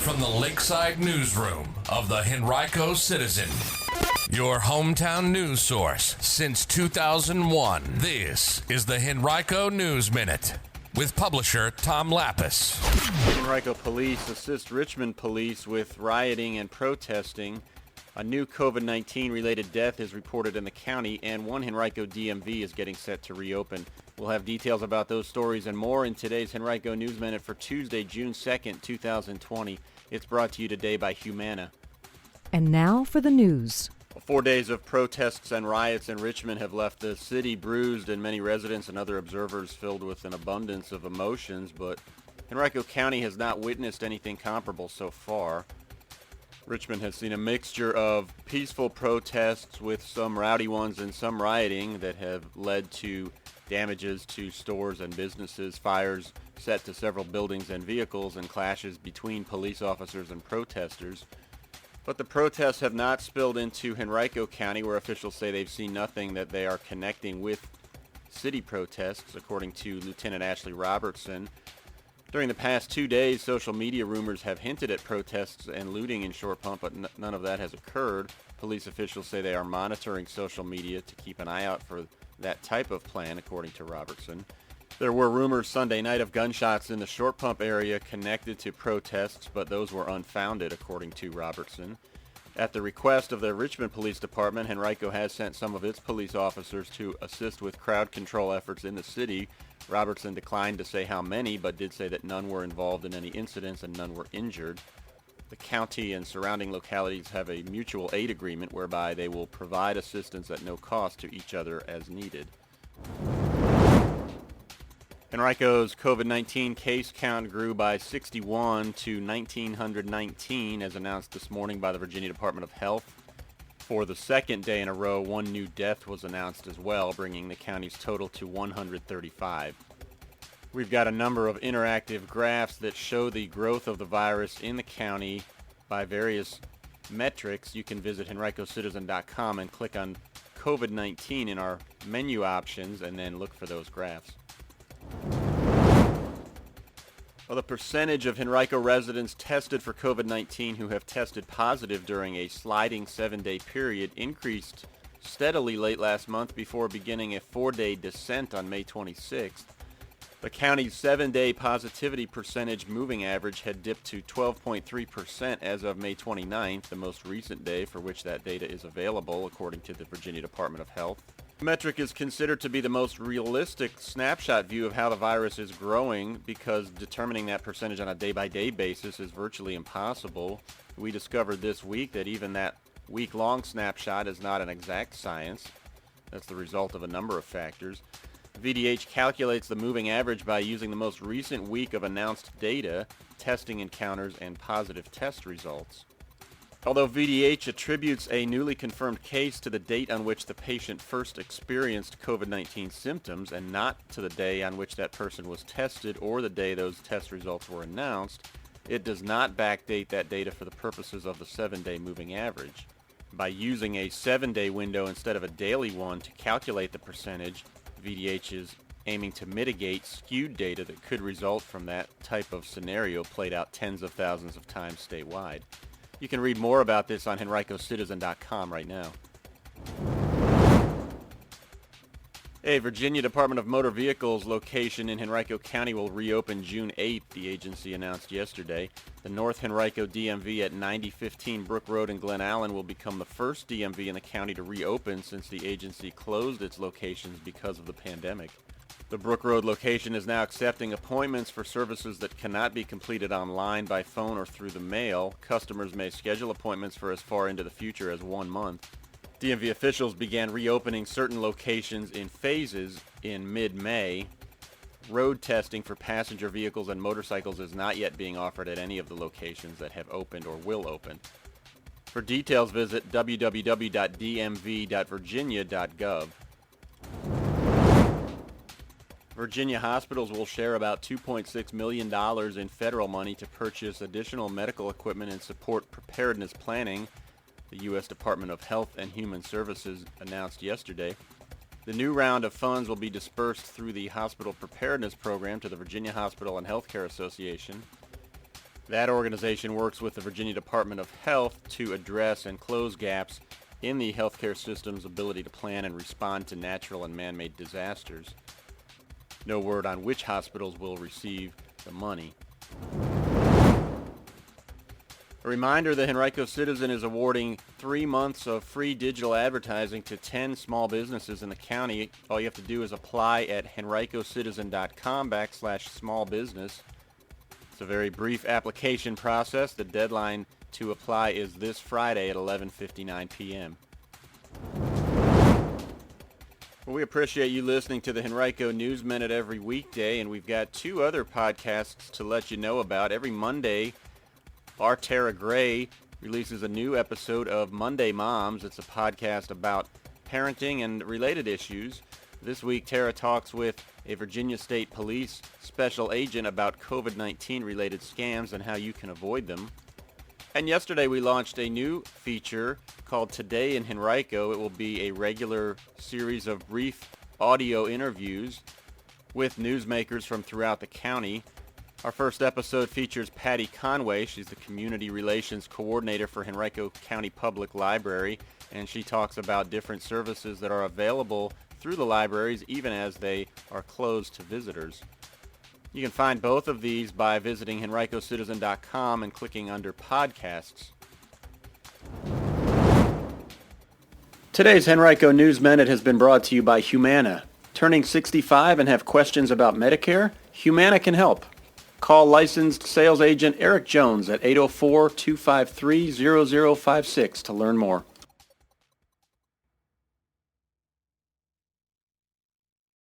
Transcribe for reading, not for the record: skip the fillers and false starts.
from the Lakeside Newsroom of the Henrico Citizen, your hometown news source since 2001. This is the Henrico News Minute with publisher Tom Lapis. Henrico police assist Richmond police with rioting and protesting. A new COVID-19 related death is reported in the county, and one Henrico DMV is getting set to reopen. We'll have details about those stories and more in today's Henrico News Minute for Tuesday, June 2nd, 2020. It's brought to you today by Humana. And now for the news. 4 days of protests and riots in Richmond have left the city bruised and many residents and other observers filled with an abundance of emotions, but Henrico County has not witnessed anything comparable so far. Richmond has seen a mixture of peaceful protests with some rowdy ones and some rioting that have led to damages to stores and businesses, fires set to several buildings and vehicles, and clashes between police officers and protesters. But the protests have not spilled into Henrico County, where officials say they've seen nothing that they are connecting with city protests, according to Lieutenant Ashley Robertson. During the past 2 days, social media rumors have hinted at protests and looting in Short Pump, but none of that has occurred. Police officials say they are monitoring social media to keep an eye out for that type of plan, according to Robertson. There were rumors Sunday night of gunshots in the Short Pump area connected to protests, but those were unfounded, according to Robertson. At the request of the Richmond Police Department, Henrico has sent some of its police officers to assist with crowd control efforts in the city. Robertson declined to say how many, but did say that none were involved in any incidents and none were injured. The county and surrounding localities have a mutual aid agreement whereby they will provide assistance at no cost to each other as needed. Henrico's COVID-19 case count grew by 61 to 1,919, as announced this morning by the Virginia Department of Health. For the second day in a row, one new death was announced as well, bringing the county's total to 135. We've got a number of interactive graphs that show the growth of the virus in the county by various metrics. You can visit henricocitizen.com and click on COVID-19 in our menu options and then look for those graphs. Well, the percentage of Henrico residents tested for COVID-19 who have tested positive during a sliding 7-day period increased steadily late last month before beginning a 4-day descent on May 26th. The county's 7-day positivity percentage moving average had dipped to 12.3% as of May 29th, the most recent day for which that data is available, according to the Virginia Department of Health. The metric is considered to be the most realistic snapshot view of how the virus is growing because determining that percentage on a day-by-day basis is virtually impossible. We discovered this week that even that week-long snapshot is not an exact science. That's the result of a number of factors. VDH calculates the moving average by using the most recent week of announced data, testing encounters, and positive test results. Although VDH attributes a newly confirmed case to the date on which the patient first experienced COVID-19 symptoms and not to the day on which that person was tested or the day those test results were announced, it does not backdate that data for the purposes of the 7-day moving average. By using a 7-day window instead of a daily one to calculate the percentage, VDH is aiming to mitigate skewed data that could result from that type of scenario played out tens of thousands of times statewide. You can read more about this on henricocitizen.com right now. A Virginia Department of Motor Vehicles location in Henrico County will reopen June 8th, the agency announced yesterday. The North Henrico DMV at 9015 Brook Road in Glen Allen will become the first DMV in the county to reopen since the agency closed its locations because of the pandemic. The Brook Road location is now accepting appointments for services that cannot be completed online, by phone, or through the mail. Customers may schedule appointments for as far into the future as 1 month. DMV officials began reopening certain locations in phases in mid-May. Road testing for passenger vehicles and motorcycles is not yet being offered at any of the locations that have opened or will open. For details, visit www.dmv.virginia.gov. Virginia hospitals will share about $2.6 million in federal money to purchase additional medical equipment and support preparedness planning, the U.S. Department of Health and Human Services announced yesterday. The new round of funds will be dispersed through the Hospital Preparedness Program to the Virginia Hospital and Healthcare Association. That organization works with the Virginia Department of Health to address and close gaps in the healthcare system's ability to plan and respond to natural and man-made disasters. No word on which hospitals will receive the money. A reminder, the Henrico Citizen is awarding 3 months of free digital advertising to 10 small businesses in the county. All you have to do is apply at henricocitizen.com/smallbusiness. It's a very brief application process. The deadline to apply is this Friday at 11:59 p.m. Well, we appreciate you listening to the Henrico News Minute every weekday, and we've got 2 other podcasts to let you know about. Every Monday, our Tara Gray releases a new episode of Monday Moms. It's a podcast about parenting and related issues. This week, Tara talks with a Virginia State Police special agent about COVID-19 related scams and how you can avoid them. And yesterday we launched a new feature called Today in Henrico. It will be a regular series of brief audio interviews with newsmakers from throughout the county. Our first episode features Patty Conway. She's the Community Relations Coordinator for Henrico County Public Library, and she talks about different services that are available through the libraries even as they are closed to visitors. You can find both of these by visiting henricocitizen.com and clicking under podcasts. Today's Henrico News Minute has been brought to you by Humana. Turning 65 and have questions about Medicare? Humana can help. Call licensed sales agent Eric Jones at 804-253-0056 to learn more.